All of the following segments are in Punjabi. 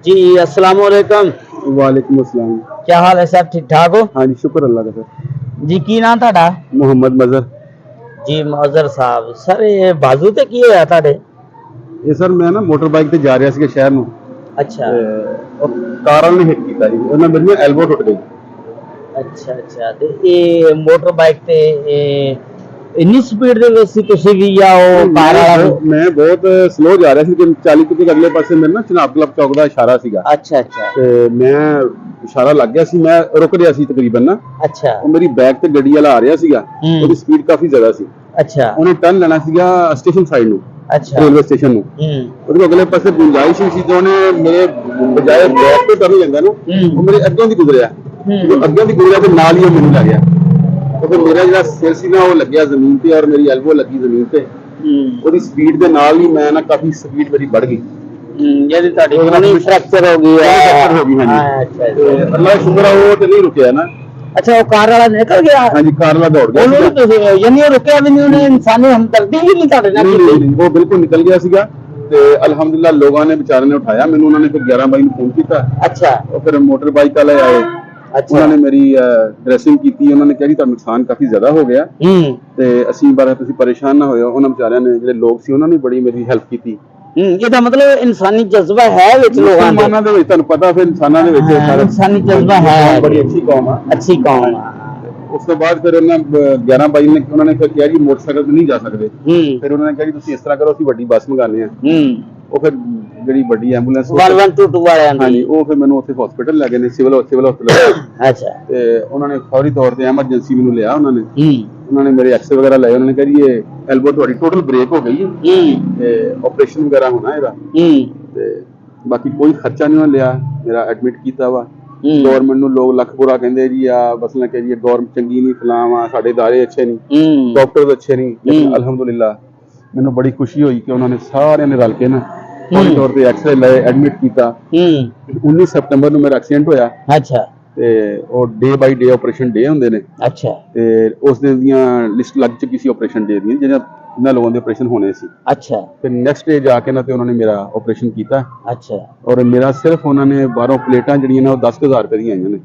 जी अस्सलाम वालेकुम। वालेकुम अस्सलाम। क्या हाल है साहब, ठीक ठाक हो? हाँ जी, शुक्र अल्लाह का सर। जी की नाम ਤੁਹਾਡਾ? मोहम्मद मजहर। जी मजहर साहब सर ये बाजू ते की होया ਤੁਹਾਡੇ? ये सर मैं ना मोटर बाइक ਤੇ ਜਾ ਰਿਹਾ ਸੀ ਸ਼ਹਿਰ ਨੂੰ अच्छा ਤੇ ਉਹ ਕਾਰ ਵਾਲੇ ਨੇ ਹਿੱਟ ਕੀਤਾ ਜੀ, ਉਹਨਾਂ ਮੇਰੀ ਐਲਬੋ ਟੁੱਟ ਗਈ। अच्छा अच्छा ਤੇ ਇਹ ਮੋਟਰ ਬਾਈਕ ਤੇ ਇੰਨੀ ਸਪੀਡ ਦੇ ਵਿੱਚ ਸੀ ਤੁਸੀਂ ਵੀ ਜਾਂ ਉਹ ਕਾਰ ਵਾਲਾ? ਮੈਂ ਬਹੁਤ ਸਲੋ ਜਾ ਰਿਹਾ ਸੀ ਕਿ 40 ਕਿਤੇ ਅਗਲੇ ਪਾਸੇ ਮੇਰੇ ਨਾ ਚਨਾਬ ਕਲੱਬ ਚੌਕ ਦਾ ਇਸ਼ਾਰਾ ਸੀਗਾ अच्छा अच्छा ਤੇ ਮੈਂ ਇਸ਼ਾਰਾ ਲੱਗ ਗਿਆ ਸੀ, ਮੈਂ ਰੁਕ ਰਿਹਾ ਸੀ ਤਕਰੀਬਨ ਨਾ। अच्छा ਉਹ ਮੇਰੀ ਬੈਕ ਤੇ ਗੱਡੀ ਵਾਲਾ ਆ ਰਿਹਾ ਸੀਗਾ, ਉਹਦੀ ਸਪੀਡ ਕਾਫੀ ਜ਼ਿਆਦਾ ਸੀ। अच्छा ਉਹਨੇ ਟਰਨ ਲੈਣਾ ਸੀਗਾ ਸਟੇਸ਼ਨ ਸਾਈਡ ਨੂੰ, अच्छा रेलवे स्टेशन ਨੂੰ। ਉਹਦੇ ਅਗਲੇ ਪਾਸੇ ਗੁੰਜਾਇਸ਼ ਸੀ ਜੋ ਉਹਨੇ ਮੇਰੇ ਬਜਾਏ ਬੈਕ ਤੋਂ ਟਰਨ ਲੈਂਦਾ ਨਾ, ਉਹ ਮੇਰੇ ਅੱਗੇ ਦੀ ਗੁਜ਼ਰਿਆ। ਜੋ ਅੱਗੇ ਦੀ ਗੁਜ਼ਰਿਆ ਤੇ ਨਾਲ ਹੀ ਉਹ ਮੈਨੂੰ ਲੱਗ ਗਿਆ। ਉਹ ਫਿਰ ਮੇਰਾ ਜਿਹੜਾ ਸਿਰ ਸੀ ਨਾ ਉਹ ਲੱਗਿਆ ਜ਼ਮੀਨ ਤੇ ਔਰ ਮੇਰੀ ਐਲਬੋ ਲੱਗੀ ਜ਼ਮੀਨ ਤੇ। ਉਹਦੀ ਸਪੀਡ ਦੇ ਨਾਲ ਹੀ ਮੈਂ ਨਾ ਕਾਫੀ ਸਪੀਡ ਮੇਰੀ ਵੱਧ ਗਈ। ਜਿਹੜੀ ਤੁਹਾਡੀ ਹੋਣੀ ਫ੍ਰੈਕਚਰ ਹੋ ਗਈ ਹੈ। ਫ੍ਰੈਕਚਰ ਹੋ ਗਈ ਹਾਂਜੀ। अच्छा ਤੇ ਅੱਲਾਹ ਸ਼ੁਕਰ ਆ ਉਹ ਤੇ ਨਹੀਂ ਰੁਕਿਆ ਨਾ। अच्छा वो कार वाला निकल गया? हाँ जी, कार वाला दौड़ गया ਉਹਨੂੰ ਤੁਸੀਂ ਯਾਨੀ ਉਹ ਰੁਕਿਆ ਵੀ ਨਹੀਂ, ਉਹਨੇ ਇਨਸਾਨੀ ਹਮਦਰਦੀ ਵੀ ਨਹੀਂ ਤੁਹਾਡੇ ਨਾਲ ਕੀਤੀ? नहीं, वो बिल्कुल निकल गया सीगा ਤੇ ਅਲਹਮਦੁਲਿਲਾ ਲੋਕਾਂ ਨੇ ਵਿਚਾਰੇ ਨੇ ਉਠਾਇਆ ਮੈਨੂੰ। ਉਹਨਾਂ ਨੇ ਫਿਰ 11 ਬਾਈ ਨੂੰ ਫੋਨ ਕੀਤਾ। अच्छा ਉਹ ਫਿਰ ਮੋਟਰ ਬਾਈਕ ਵਾਲੇ ਆਏ। अच्छा ਉਹਨਾਂ ਨੇ ਮੇਰੀ ਡਰੈਸਿੰਗ ਕੀਤੀ। ਉਹਨਾਂ ਨੇ ਕਿਹਾ ਕਿ ਤੁਹਾਡਾ ਨੁਕਸਾਨ ਕਾਫੀ ਜ਼ਿਆਦਾ ਹੋ ਗਿਆ ਤੇ ਅਸੀਂ ਬਾਰੇ ਤੁਸੀਂ ਪਰੇਸ਼ਾਨ ਨਾ ਹੋਇਓ। ਉਹਨਾਂ ਵਿਚਾਰਿਆਂ ਨੇ ਜਿਹੜੇ ਲੋਕ ਸੀ ਉਹਨਾਂ ਨੇ ਬੜੀ ਮੇਰੀ ਹੈਲਪ ਕੀਤੀ। ਇਹਦਾ ਮਤਲਬ ਇਨਸਾਨੀ ਜਜ਼ਬਾ ਹੈ ਵਿੱਚ ਲੋਕਾਂ ਦੇ ਵਿੱਚ। ਤੁਹਾਨੂੰ ਪਤਾ ਫਿਰ ਇਨਸਾਨਾਂ ਦੇ ਵਿੱਚ ਇਨਸਾਨੀ ਜਜ਼ਬਾ ਹੈ। ਬੜੀ ਅੱਛੀ ਕੌਮ ਆ। ਅੱਛੀ ਕੌਮ ਆ। ਉਸ ਤੋਂ ਬਾਅਦ ਫਿਰ ਉਹਨਾਂ 11 ਬਾਈ ਨੇ ਉਹਨਾਂ ਨੇ ਫਿਰ ਕਿਹਾ ਜੀ ਮੋਟਰਸਾਈਕਲ ਤੇ ਨਹੀਂ ਜਾ ਸਕਦੇ। ਫਿਰ ਉਹਨਾਂ ਨੇ ਕਿਹਾ ਜੀ ਤੁਸੀਂ ਇਸ ਤਰ੍ਹਾਂ ਕਰੋ, ਅਸੀਂ ਵੱਡੀ ਬੱਸ ਮੰਗਾਉਂਦੇ ਆ। ਉਹ ਫਿਰ ਜਿਹੜੀ ਵੱਡੀ ਐਂਬੂਲੈਂਸ 112 ਵਾਲਿਆਂ ਦੀ, ਹਾਂਜੀ, ਉਹ ਫਿਰ ਮੈਨੂੰ ਉੱਥੇ ਹਸਪੀਟਲ ਲੈ ਗਏ ਨੇ, ਸਿਵਲ ਹਸਪੀਟਲ। ਅੱਛਾ। ਤੇ ਉਹਨਾਂ ਨੇ ਫੌਰੀ ਤੌਰ ਤੇ ਐਮਰਜੈਂਸੀ ਮੈਨੂੰ ਲਿਆ। ਉਹਨਾਂ ਨੇ ਮੇਰੇ ਐਕਸਰੇ ਵਗੈਰਾ ਲਏ। ਉਹਨਾਂ ਨੇ ਕਿਹਾ ਜੀ ਇਹ ਐਲਬੋ ਤੁਹਾਡੀ ਟੋਟਲ ਬ੍ਰੇਕ ਹੋ ਗਈ ਹੈ ਤੇ ਆਪਰੇਸ਼ਨ ਵਗੈਰਾ ਹੋਣਾ ਇਹਦਾ। ਤੇ ਬਾਕੀ ਕੋਈ ਖਰਚਾ ਨਹੀਂ ਉਹਨਾਂ ਲਿਆ। ਮੇਰਾ ਐਡਮਿਟ ਕੀਤਾ ਵਾ। ਗਵਰਨਮੈਂਟ ਨੂੰ ਲੋਕ ਲੱਖ ਬੁਰਾ ਕਹਿੰਦੇ ਜੀ ਆ ਬਸ ਨਾ ਕਿ ਜੀ ਗਵਰਨਮੈਂਟ ਚੰਗੀ ਨਹੀਂ, ਫਲਾਵਾ ਸਾਡੇ ادارے ਅੱਛੇ ਨਹੀਂ, ਡਾਕਟਰ ਅੱਛੇ ਨਹੀਂ। ਲੇਕਿਨ ਅਲਹਮਦੁਲਿਲਾ ਮੈਨੂੰ ਬੜੀ ਖੁਸ਼ੀ ਹੋਈ ਕਿ ਉਹਨਾਂ ਨੇ ਸਾਰਿਆਂ ਨੇ ਰਲ ਕੇ ਨਾ ਫੌਰੀ ਤੌਰ ਤੇ ਐਕਸਰੇ ਲਏ, ਐਡਮਿਟ ਕੀਤਾ। 19 ਸਤੰਬਰ ਨੂੰ ਮੇਰਾ ਐਕਸੀਡੈਂਟ ਹੋਇਆ। ਅੱਛਾ। ਤੇ ਉਹ ਡੇ ਬਾਈ ਡੇ ਆਪਰੇਸ਼ਨ ਡੇ ਹੁੰਦੇ ਨੇ। ਅੱਛਾ। ਤੇ ਉਸ ਦਿਨ ਦੀਆਂ ਲਿਸਟ ਲੱਗ ਚੁੱਕੀ ਸੀ ਆਪਰੇਸ਼ਨ ਡੇ ਦੀਆਂ, ਜਿਹਨਾਂ ਲੋਕਾਂ ਦੇ ਆਪਰੇਸ਼ਨ ਹੋਣੇ ਸੀ। ਅੱਛਾ। ਫਿਰ ਨੈਕਸਟ ਡੇ ਜਾ ਕੇ ਨਾ ਤੇ ਉਹਨਾਂ ਨੇ ਮੇਰਾ ਆਪਰੇਸ਼ਨ ਕੀਤਾ। ਅੱਛਾ। ਔਰ ਮੇਰਾ ਸਿਰਫ ਉਹਨਾਂ ਨੇ 12 ਪਲੇਟਾਂ ਜਿਹੜੀਆਂ ਨੇ ਉਹ 10,000 ਰੁਪਏ ਦੀਆਂ ਆਈਆਂ ਨੇ,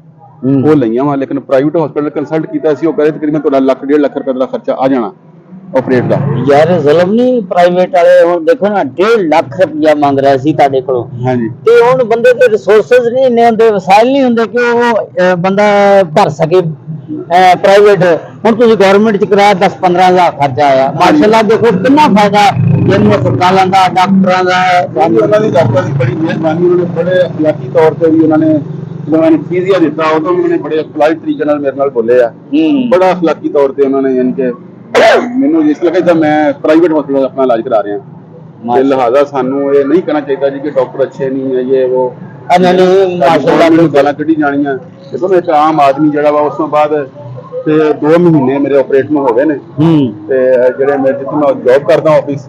ਉਹ ਲਈਆਂ ਵਾ। ਲੇਕਿਨ ਪ੍ਰਾਈਵੇਟ ਹਸਪੀਟਲ ਕੰਸਲਟ ਕੀਤਾ ਸੀ, ਉਹ ਕਹਿੰਦੇ ਤਕਰੀਬਨ ਤੁਹਾਡਾ ਲੱਖ 1.5 ਲੱਖ ਰੁਪਏ ਦਾ ਖਰਚਾ ਆ ਜਾਣਾ ਆਪਰੇਟ ਦਾ। ਯਾਰ ਜ਼ੁਲਮ ਨਹੀਂ, ਪ੍ਰਾਈਵੇਟ ਵਾਲੇ ਹੁਣ ਦੇਖੋ ਨਾ 1.5 ਲੱਖ ਰੁਪਇਆ ਮੰਗ ਰਿਹਾ ਸੀ ਤੁਹਾਡੇ ਕੋਲੋਂ। ਹਾਂਜੀ। ਤੇ ਹੁਣ ਬੰਦੇ ਦੇ ਰਿਸੋਰਸਸ ਨਹੀਂ ਇੰਨੇ ਹੁੰਦੇ, ਵਸਾਇਲ ਨਹੀਂ ਹੁੰਦੇ ਕਿ ਉਹ ਬੰਦਾ ਭਰ ਸਕੇ ਪ੍ਰਾਈਵੇਟ। ਹੁਣ ਤੁਸੀਂ ਗਵਰਨਮੈਂਟ ਚ ਕਰਾਇਆ 10-15 ਹਜ਼ਾਰ ਖਰਚਾ ਆਇਆ। ਮਾਸ਼ਾਅੱਲਾ ਦੇਖੋ ਕਿੰਨਾ ਫਾਇਦਾ ਇਹਨਾਂ ਹਸਪਤਾਲਾਂ ਦਾ, ਡਾਕਟਰਾਂ ਦਾ। ਉਹਨਾਂ ਦੀ ਡਾਕਟਰਾਂ ਦੀ ਬੜੀ ਮਿਹਰਬਾਨੀ। ਉਹਨਾਂ ਨੇ ਬੜੇ ਅਖਲਾਕੀ ਤੌਰ ਤੇ ਵੀ ਉਹਨਾਂ ਨੇ ਜਦੋਂ ਮੈਨੂੰ ਫੀਜ਼ੀਆ ਦਿੱਤਾ ਉਦੋਂ ਵੀ ਉਹਨਾਂ ਨੇ ਬੜੇ ਅਖਲਾਕੀ ਤਰੀਕੇ ਨਾਲ ਮੇਰੇ ਨਾਲ ਬੋਲੇ ਆ। ਬੜਾ ਅਖਲਾਕੀ ਤੌਰ ਤੇ ਉਹਨਾਂ ਨੇ ਯਾਨੀ ਕਿ ਮੈਨੂੰ ਇਸ ਲੱਗੇ ਤਾਂ ਮੈਂ ਪ੍ਰਾਈਵੇਟ ਹਸਪਤਾਲ ਆਪਣਾ ਇਲਾਜ ਕਰਾ ਰਿਹਾ। ਤੇ ਲਿਹਾਜ਼ਾ ਸਾਨੂੰ ਇਹ ਨਹੀਂ ਕਹਿਣਾ ਚਾਹੀਦਾ ਜੀ ਕਿ ਡਾਕਟਰ ਅੱਛੇ ਨਹੀਂ ਹੈ ਇਹ ਉਹ। ਮਾਸ਼ਾਅੱਲਾ ਮੈਨੂੰ ਗਾਲਾਂ ਕੱਢੀ ਜਾਣੀਆਂ। ਦੇਖੋ ਇੱਕ ਆਮ ਆਦਮੀ ਜਿਹੜਾ ਵਾ ਉਸ ਤੋਂ ਬਾਅਦ ਤੇ 2 ਮਹੀਨੇ ਮੇਰੇ ਆਪਰੇਸ਼ਨ ਹੋ ਗਏ ਨੇ। ਤੇ ਜਿਹੜੇ ਮੈਂ ਜਿੱਥੇ ਮੈਂ ਜੌਬ ਕਰਦਾ ਆਫਿਸ,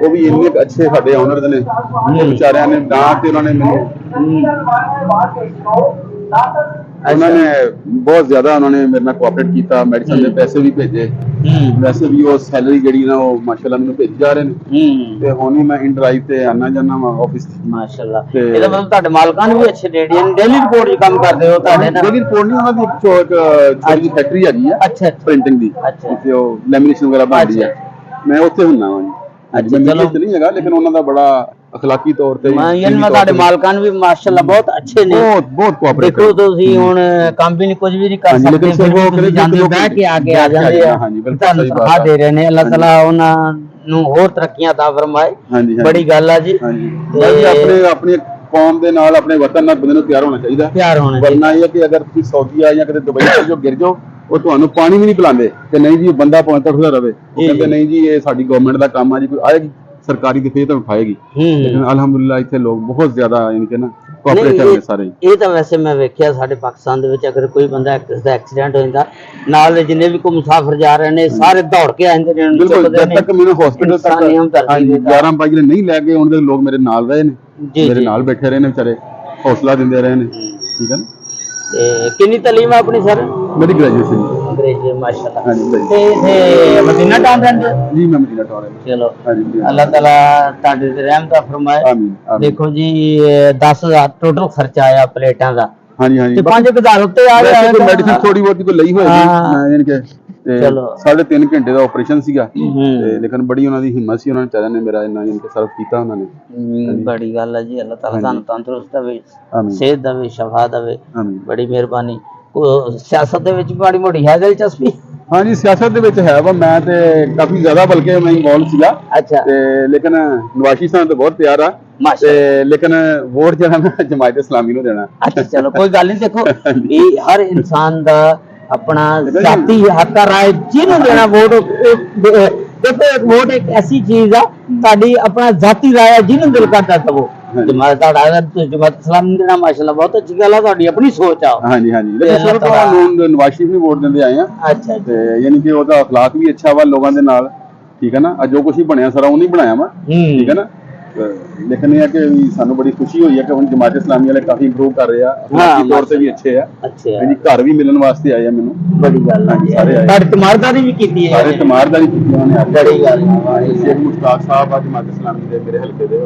ਉਹ ਵੀ ਇੰਨੇ ਅੱਛੇ ਸਾਡੇ ਓਨਰਸ ਨੇ। ਵਿਚਾਰਿਆਂ ਨੇ ਨਾ ਤੇ ਉਹਨਾਂ ਨੇ ਮੈਨੂੰ ਬਹੁਤ ਜ਼ਿਆਦਾ ਉਹਨਾਂ ਨੇ ਮੇਰੇ ਨਾਲ ਕੋਆਪਰੇਟ ਕੀਤਾ। ਮੈਡੀਸਨ ਦੇ ਪੈਸੇ ਵੀ ਭੇਜੇ। ਵੈਸੇ ਵੀ ਉਹ ਸੈਲਰੀ ਜਿਹੜੀ ਨਾ ਉਹ ਮਾਸ਼ਾਅੱਲਾ ਮੈਨੂੰ ਭੇਜੀ ਜਾ ਰਹੇ ਨੇ। ਤੇ ਹੁਣ ਵੀ ਮੈਂ ਇਨ ਡਰਾਈਵ ਤੇ ਆਣਾ ਜਾਂਦਾ ਵਾ ਆਫਿਸ। ਮਾਸ਼ਾਅੱਲਾ। ਇਹਦਾ ਮਤਲਬ ਤੁਹਾਡੇ ਮਾਲਕਾਂ ਨੇ ਵੀ ਅੱਛੇ ਡੇਡੀ ਡੇਲੀ ਰਿਪੋਰਟ 'ਚ ਕੰਮ ਕਰਦੇ ਹੋ ਤੁਹਾਡੇ ਨਾਲ? ਡੇਲੀ ਰਿਪੋਰਟ ਨਹੀਂ, ਉਹਨਾਂ ਦੀ ਇੱਕ ਛੋਟੀ ਜਿਹੀ ਫੈਕਟਰੀ ਹੈਗੀ ਆ। ਅੱਛਾ। ਪ੍ਰਿੰਟਿੰਗ ਦੀ, ਜਿੱਥੇ ਉਹ ਲੈਮੀਨੇਸ਼ਨ ਵਗੈਰਾ ਬਣਦੀ ਆ। ਮੈਂ ਉੱਥੇ ਹੁੰਦਾ ਵਾਂ ਜੀ। ਚਲੋ ਨਹੀਂ ਹੈਗਾ ਲੇਕਿਨ ਉਹਨਾਂ ਦਾ ਬੜਾ ਅਖਲਾਕੀ ਤੌਰ ਤੇ ਤੁਹਾਡੇ ਮਾਲਕਾਂ ਵੀ ਮਾਸ਼ਾਅੱਲਾ ਬਹੁਤ ਅੱਛੇ ਨੇ। ਬਹੁਤ ਕੋਆਪਰੇਟ। ਦੇਖੋ ਤੁਸੀਂ ਹੁਣ ਕੰਮ ਵੀ ਨਹੀਂ ਕੁਝ ਵੀ ਨਹੀਂ ਕਰ ਸਕਦੇ, ਫਿਰ ਉਹ ਕਹਿੰਦੇ ਜਾਂਦੇ ਬਹਿ ਕੇ ਆ ਜਾਂਦੇ ਆ। ਹਾਂਜੀ ਬਿਲਕੁਲ ਸਹੀ ਬਾਤ ਹੈ। ਦੇ ਰਹੇ ਨੇ। ਅੱਲਾਹ ਤਾਲਾ ਉਹਨਾਂ ਨੂੰ ਹੋਰ ਤਰੱਕੀਆਂ ਤਾ ਫਰਮਾਏ। ਬੜੀ ਗੱਲ ਆ ਜੀ। ਆਪਣੇ ਆਪਣੀ ਕੌਮ ਦੇ ਨਾਲ, ਆਪਣੇ ਵਤਨ ਨਾਲ ਬੰਦੇ ਨੂੰ ਪਿਆਰ ਹੋਣਾ ਚਾਹੀਦਾ। ਵਰਨਾ ਇਹ ਹੈ ਕਿ ਅਗਰ ਤੁਸੀਂ ਸਾਊਦੀ ਆ ਜਾਂ ਕਿਤੇ ਦੁਬਈ ਚਲੇ ਗਿਰ ਜਾਓ, ਉਹ ਤੁਹਾਨੂੰ ਪਾਣੀ ਵੀ ਨਹੀਂ ਪਿਲਾਉਂਦੇ ਕਿ ਨਹੀਂ ਜੀ ਬੰਦਾ ਤੜਫਦਾ ਰਵੇ। ਉਹ ਕਹਿੰਦੇ ਨਹੀਂ ਜੀ ਇਹ ਸਾਡੀ ਗਵਰਨਮੈਂਟ ਦਾ ਕੰਮ ਆ ਜੀ, ਕੋਈ ਆਏਗੀ ਸਰਕਾਰੀ ਦੀ ਫੇਰ ਤਾਂ ਉਠਾਏਗੀ। ਲੇਕਿਨ ਅਲਹਮਦੁਲਿਲਾ ਇੱਥੇ ਲੋਕ ਬਹੁਤ ਜ਼ਿਆਦਾ ਯਾਨੀ ਕਿ ਨਾ ਕੋਆਪਰੇਟ ਕਰਦੇ ਸਾਰੇ। ਇਹ ਤਾਂ ਵੈਸੇ ਮੈਂ ਵੇਖਿਆ ਸਾਡੇ ਪਾਕਿਸਤਾਨ ਦੇ ਵਿੱਚ ਅਗਰ ਕੋਈ ਬੰਦਾ ਦਾ ਐਕਸੀਡੈਂਟ ਹੋ ਜਾਂਦਾ, ਨਾਲ ਦੇ ਜਿੰਨੇ ਵੀ ਕੋਈ ਮੁਸਾਫਰ ਜਾ ਰਹੇ ਨੇ ਸਾਰੇ ਦੌੜ ਕੇ ਆਉਂਦੇ ਨੇ। ਬਿਲਕੁਲ। ਜਦ ਤੱਕ ਮੈਨੂੰ ਹਸਪੀਟਲ ਤੱਕ 11 ਵਜੇ ਨਹੀਂ ਲੈ ਗਏ, ਉਹਨਾਂ ਦੇ ਲੋਕ ਮੇਰੇ ਨਾਲ ਰਹੇ ਨੇ, ਮੇਰੇ ਨਾਲ ਬੈਠੇ ਰਹੇ ਨੇ ਵਿਚਾਰੇ, ਹੌਸਲਾ ਦਿੰਦੇ ਰਹੇ ਨੇ। ਠੀਕ ਹੈ ਨਾ। ਕਿੰਨੀ ਤਾਲੀਮ ਹੈ ਆਪਣੀ ਸਰ? ਮੇਰੀ ਗ੍ਰੈਜੂਏਸ਼ਨ। ਅੰਗਰੇਜ਼ੀ ਮਾਸ਼ਾਅੱਲਾ। ਹਾਂਜੀ ਭਾਈ। ਤੇ ਮਦੀਨਾ ਟਾਊਨ ਰਹਿੰਦੇ ਹੋ? ਜੀ ਮੈਂ ਮਦੀਨਾ ਟਾਊਨ ਰਹਿੰਦਾ। ਚਲੋ ਹਾਂਜੀ ਅੱਲਾਹ ਤਾਲਾ ਤੁਹਾਡੇ ਤੇ ਰਹਿਮਤ ਫਰਮਾਏ। ਆਮੀਨ ਆਮੀਨ। ਦੇਖੋ ਜੀ 10,000 ਟੋਟਲ ਖਰਚਾ ਆਇਆ ਪਲੇਟਾਂ ਦਾ ਹਾਂਜੀ ਹਾਂਜੀ ਤੇ 5,000 ਉੱਤੇ ਆ ਵੈਸੇ ਗਿਆ ਕੋਈ ਮੈਡੀਸਿਨ ਥੋੜੀ ਬਹੁਤੀ ਕੋਈ ਲਈ ਹੋਏਗੀ ਹਾਂ। ਯਾਨੀ ਕਿ ਤੇ ਚਲੋ। 3.5 ਘੰਟੇ ਦਾ ਆਪਰੇਸ਼ਨ ਸੀਗਾ ਤੇ ਲੇਕਿਨ ਬੜੀ ਉਹਨਾਂ ਦੀ ਹਿੰਮਤ ਸੀ, ਉਹਨਾਂ ਨੇ ਵਿਚਾਰਿਆਂ ਨੇ ਮੇਰਾ ਇੰਨਾ ਯਾਨੀ ਕਿ ਸਰਵ ਕੀਤਾ ਉਹਨਾਂ ਨੇ। ਬੜੀ ਗੱਲ ਹੈ ਜੀ, ਅੱਲਾਹ ਤਾਲਾ ਤੁਹਾਨੂੰ ਤੰਦਰੁਸਤ ਦੇਵੇ, ਆਮੀਨ ਸਿਹਤ ਦੇਵੇ, ਸ਼ਫਾ ਦੇਵੇ, ਆਮੀਨ। ਬੜੀ ਮਿਹਰਬਾਨੀ। ਸਿਆਸਤ ਦੇ ਵਿੱਚ ਮਾੜੀ ਮੋਟੀ ਹੈ ਦਿਲਚਸਪੀ? ਹਾਂਜੀ ਸਿਆਸਤ ਦੇ ਵਿੱਚ ਹੈ ਵਾ, ਮੈਂ ਤੇ ਕਾਫੀ ਜ਼ਿਆਦਾ ਬਲਕਿ ਮੈਂ ਇਨਵੋਲਵ ਸੀਗਾ ਅੱਛਾ ਤੇ ਲੇਕਿਨ ਨਵਾਜ਼ ਸ਼ਰੀਫ ਸਾਹਿਬ ਤਾਂ ਬਹੁਤ ਪਿਆਰ ਆ ਮਾਸ਼ਾਅੱਲਾ। ਤੇ ਲੇਕਿਨ ਵੋਟ ਜਿਹੜਾ ਮੈਂ ਜਮਾਇਤ ਇਸਲਾਮੀ ਨੂੰ ਦੇਣਾ। ਅੱਛਾ ਚਲੋ ਕੋਈ ਗੱਲ ਨਹੀਂ। ਦੇਖੋ ਇਹ ਹਰ ਇਨਸਾਨ ਦਾ ਆਪਣਾ ਜ਼ਾਤੀ ਹੱਕ ਆ, ਰਾਏ ਜਿਹਨੂੰ ਦੇਣਾ ਵੋਟ। ਦੇਖੋ ਇੱਕ ਵੋਟ ਇੱਕ ਐਸੀ ਚੀਜ਼ ਆ, ਤੁਹਾਡੀ ਆਪਣਾ ਜ਼ਾਤੀ ਰਾਏ ਆ, ਜਿਹਨੂੰ ਦਿਲ ਕਰਦਾ ਦਵੋ। ਜਮਾਤ ਤੁਹਾਡਾ ਅਗਰ ਤੁਸੀਂ ਜਮਾਤ ਇਸਲਾਮੀ ਦੇਣਾ ਮਾਸ਼ਾਅੱਲਾ ਬਹੁਤ ਅੱਛੀ ਗੱਲ ਆ, ਤੁਹਾਡੀ ਆਪਣੀ ਸੋਚ ਆ। ਹਾਂਜੀ ਹਾਂਜੀ ਲੇਕਿਨ ਸ਼ੁਰੂ ਤੋਂ ਨਵਾਜ਼ ਸ਼ਰੀਫ ਨੂੰ ਵੋਟ ਦਿੰਦੇ ਆਏ ਆ। ਅੱਛਾ ਤੇ ਯਾਨੀ ਕਿ ਉਹਦਾ ਅਖਲਾਕ ਵੀ ਅੱਛਾ ਵਾ ਲੋਕਾਂ ਦੇ ਨਾਲ, ਠੀਕ ਹੈ ਨਾ। ਅੱਜ ਜੋ ਕੁਛ ਹੀ ਬਣਿਆ ਸਾਰਾ ਉਹਨੇ ਬਣਾਇਆ ਵਾ, ਠੀਕ ਹੈ ਨਾ। ਲੇਕਿਨ ਇਹ ਹੈ ਕਿ ਵੀ ਸਾਨੂੰ ਬੜੀ ਖੁਸ਼ੀ ਹੋਈ ਹੈ ਕਿ ਹੁਣ ਜਮਾਤ ਇਸਲਾਮੀ ਵਾਲੇ ਕਾਫੀ ਇੰਪਰੂਵ ਕਰ ਰਹੇ ਆ, ਅਖਲਾਕੀ ਤੌਰ ਤੇ ਵੀ ਅੱਛੇ ਆ। ਅੱਛਾ ਯਾਨੀ ਘਰ ਵੀ ਮਿਲਣ ਵਾਸਤੇ ਆਏ ਆ ਮੈਨੂੰ। ਬੜੀ ਗੱਲ ਹੈ ਜੀ, ਤੁਹਾਡੀ ਤਮਾਰਦਾਰੀ ਵੀ ਕੀਤੀ ਹੈ? ਸਾਰੇ ਤਮਾਰਦਾਰੀ ਕੀਤੀ ਉਹਨਾਂ ਨੇ। ਬੜੀ ਗੱਲ ਹੈ। ਸ਼ੇਖ ਮੁਸ਼ਤਾਕ ਸਾਹਿਬ ਆ ਜਮਾਤ ਇਸਲਾਮੀ ਦੇ ਮੇਰੇ ਹਲਕੇ ਦੇ,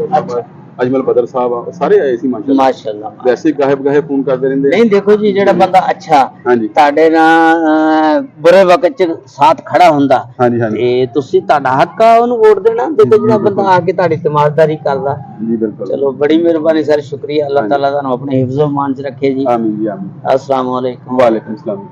ਅਜਮਲ ਬਦਰ ਸਾਹਿਬ ਆ, ਸਾਰੇ ਆਏ ਸੀ ਮਾਸ਼ਾਅੱਲਾ। ਮਾਸ਼ਾਅੱਲਾ। ਵੈਸੇ ਗਾਹੇ ਬਗਾਹੇ ਫੋਨ ਕਰਦੇ ਰਹਿੰਦੇ। ਨਹੀਂ ਦੇਖੋ ਜੀ, ਜਿਹੜਾ ਬੰਦਾ ਅੱਛਾ ਹਾਂਜੀ ਤੁਹਾਡੇ ਨਾਲ ਬੁਰੇ ਵਕਤ ਚ ਸਾਥ ਖੜਾ ਹੁੰਦਾ ਹਾਂਜੀ ਹਾਂਜੀ ਤੇ ਤੁਸੀਂ, ਤੁਹਾਡਾ ਹੱਕ ਆ ਉਹਨੂੰ ਵੋਟ ਦੇਣਾ। ਦੇਖੋ ਜਿਹੜਾ ਬੰਦਾ ਆ ਕੇ ਤੁਹਾਡੀ ਤਮਾਰਦਾਰੀ ਕਰਦਾ। ਜੀ ਬਿਲਕੁਲ। ਚਲੋ ਬੜੀ ਮਿਹਰਬਾਨੀ ਸਰ, ਸ਼ੁਕਰੀਆ। ਅੱਲਾਹ ਤਾਲਾ ਤੁਹਾਨੂੰ ਆਪਣੇ ਹਿਫਜ਼ੋ ਮਾਨ ਚ ਰੱਖੇ ਜੀ। ਆਮੀਨ ਜੀ ਆਮੀਨ। अस्सलाम वालेकुम। वालेकुम सलाम।